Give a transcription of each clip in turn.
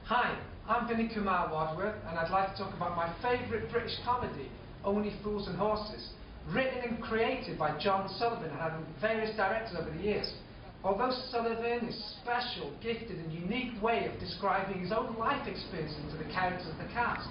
Hi, I'm Vinny Kumar Wadsworth, and I'd like to talk about my favourite British comedy, Only Fools and Horses, written and created by John Sullivan and various directors over the years. Although Sullivan is special, gifted and unique way of describing his own life experiences to the characters of the cast.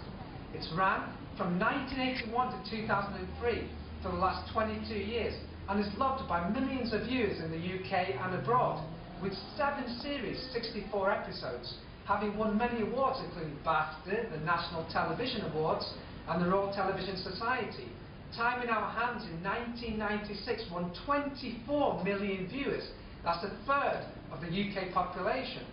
It's ran from 1981 to 2003 for the last 22 years and is loved by millions of viewers in the UK and abroad, with 7 series, 64 episodes, having won many awards including BAFTA, the National Television Awards and the Royal Television Society. Time in Our Hands in 1996 won 24 million viewers. That's a third of the UK population.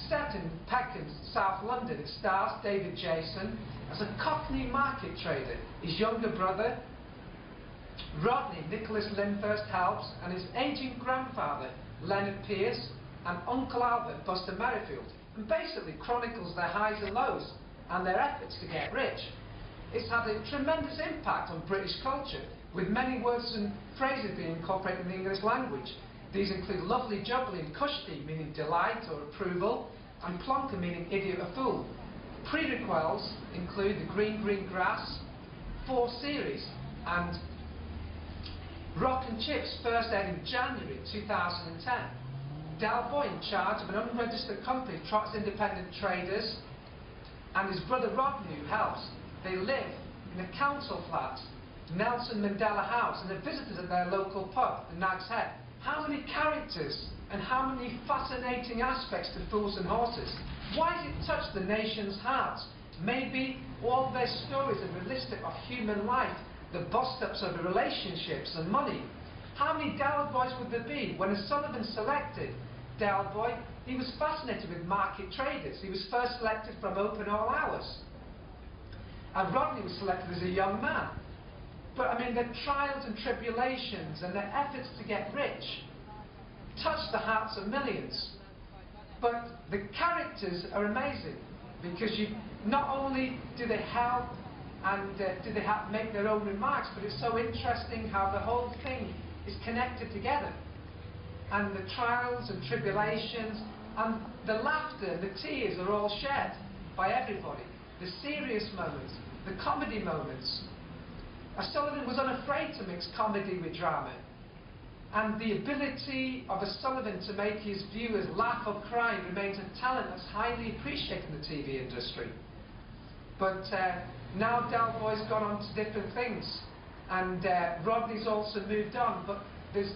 Set in Peckham, South London, it stars David Jason as a Cockney market trader. His younger brother, Rodney, Nicholas Lyndhurst, helps, and his aging grandfather, Leonard Pierce, and Uncle Albert, Buster Merrifield, and basically chronicles their highs and lows and their efforts to get rich. It's had a tremendous impact on British culture, with many words and phrases being incorporated in the English language. These include lovely jubbly and kushti, meaning delight or approval, and plonker, meaning idiot or fool. Prequels include The Green Green Grass, 4 series, and Rock and Chips first aired in January 2010. Del Boy, in charge of an unregistered company, trots independent traders, and his brother Rodney, who helps. They live in a council flat, Nelson Mandela House, and they're visitors at their local pub, the Nag's Head. How many characters and how many fascinating aspects to Fools and Horses? Why has it touched the nation's hearts? Maybe all their stories are realistic of human life, the bust-ups of the relationships and money. How many Del Boys would there be? When Sullivan selected Del Boy, he was fascinated with market traders. He was first selected from Open All Hours. And Rodney was selected as a young man. But I mean, their trials and tribulations and their efforts to get rich touched the hearts of millions. But the characters are amazing, because not only do they help and do they make their own remarks, but it's so interesting how the whole thing is connected together. And the trials and tribulations and the laughter, the tears are all shared by everybody. The serious moments, the comedy moments. Sullivan was unafraid to mix comedy with drama. And the ability of Sullivan to make his viewers laugh or cry remains a talent that's highly appreciated in the TV industry. But now Del Boy's gone on to different things, and Rodney's also moved on. But there's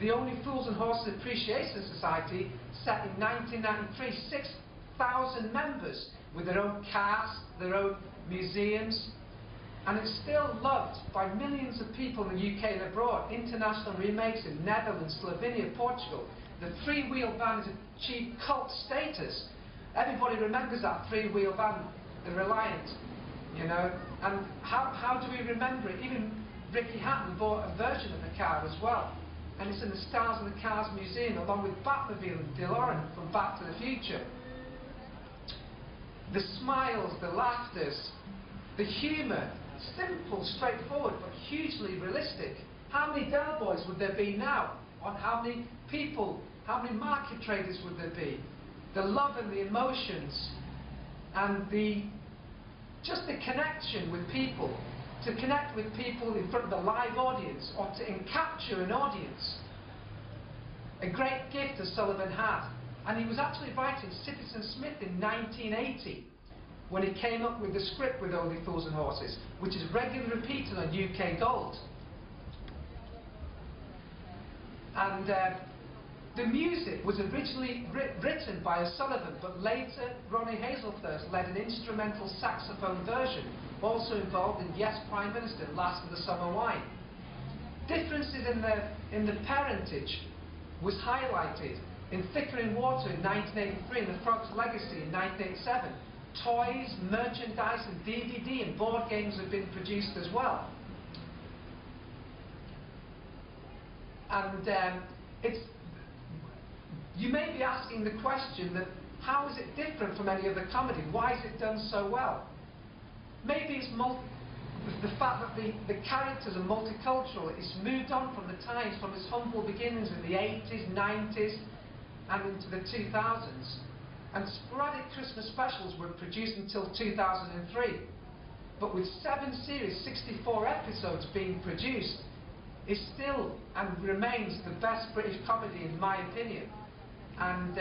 the Only Fools and Horses Appreciation Society, set in 1993, 6,000 members with their own cast, their own museums, and it's still loved by millions of people in the UK and abroad. International remakes in Netherlands, Slovenia, Portugal. The 3-wheel van has achieved cult status. Everybody remembers that 3-wheel van, the Reliant, you know. And how do we remember it? Even Ricky Hatton bought a version of the car as well. And it's in the Stars and the Cars Museum, along with Batmobile and DeLorean from Back to the Future. The smiles, the laughters, the humour, simple, straightforward, but hugely realistic. How many Del Boys would there be now? On how many people, how many market traders would there be? The love and the emotions, and just the connection with people. To connect with people in front of a live audience, or to capture an audience. A great gift that Sullivan had. And he was actually writing Citizen Smith in 1980 when he came up with the script with Only Fools and Horses, which is regularly repeated on UK Gold. And the music was originally written by Sullivan, but later Ronnie Hazelthurst led an instrumental saxophone version, also involved in Yes Prime Minister, Last of the Summer Wine. Differences in the parentage was highlighted in Thicker in Water in 1983 and The Frog's Legacy in 1987. Toys, merchandise and DVD and board games have been produced as well. And you may be asking the question that how is it different from any other comedy? Why is it done so well? Maybe it's the fact that the characters are multicultural. It's moved on from the times, from its humble beginnings in the 80s, 90s and into the 2000s. and sporadic Christmas specials were produced until 2003. But with 7 series, 64 episodes being produced, is still and remains the best British comedy in my opinion. And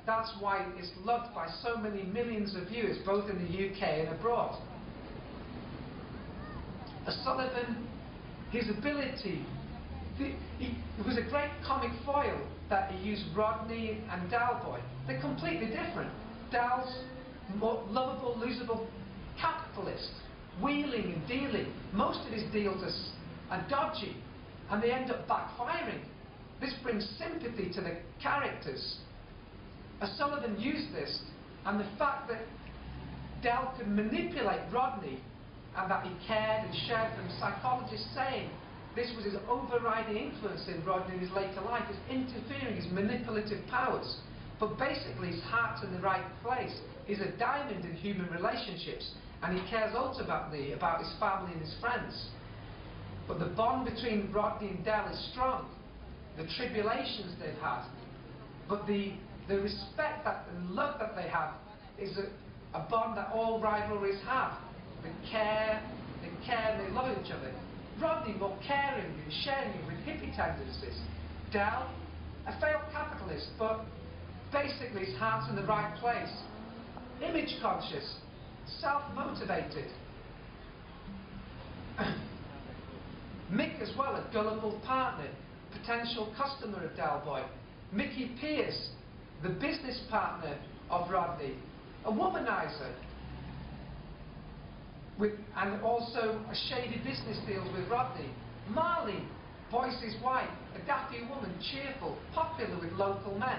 that's why it's loved by so many millions of viewers, both in the UK and abroad. Sullivan, his ability, it was a great comic foil that he used Rodney and Dalboy. They're completely different. Dal's more lovable, losable capitalist, wheeling and dealing. Most of his deals are dodgy, and they end up backfiring. This brings sympathy to the characters. Sullivan used this, and the fact that Dal could manipulate Rodney, and that he cared and shared from psychologists saying this was his overriding influence in Rodney in his later life, his interfering, his manipulative powers. But basically his heart's in the right place. He's a diamond in human relationships, and he cares ultimately about his family and his friends. But the bond between Rodney and Dal is strong. The tribulations they've had, but the respect and love that they have is a bond that all rivalries have. They care, and they love each other. Rodney more caring and sharing with hippie tendencies. Dal, a failed capitalist, but basically his heart's in the right place. Image conscious, self-motivated. Mick as well, a gullible partner, potential customer of Dalboy. Mickey Pierce, the business partner of Rodney, a womanizer, and also a shady business deals with Rodney. Marlene, Boyce's wife, a daffy woman, cheerful, popular with local men.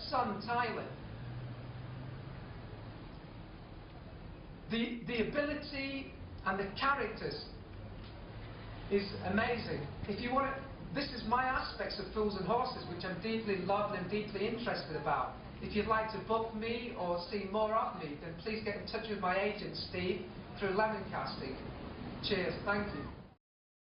Son Tyler. The ability and the characters is amazing. If you want to, this is my aspects of Fools and Horses, which I'm deeply loved and deeply interested about. If you'd like to book me or see more of me, then please get in touch with my agent Steve through Lemon Casting. Cheers, thank you.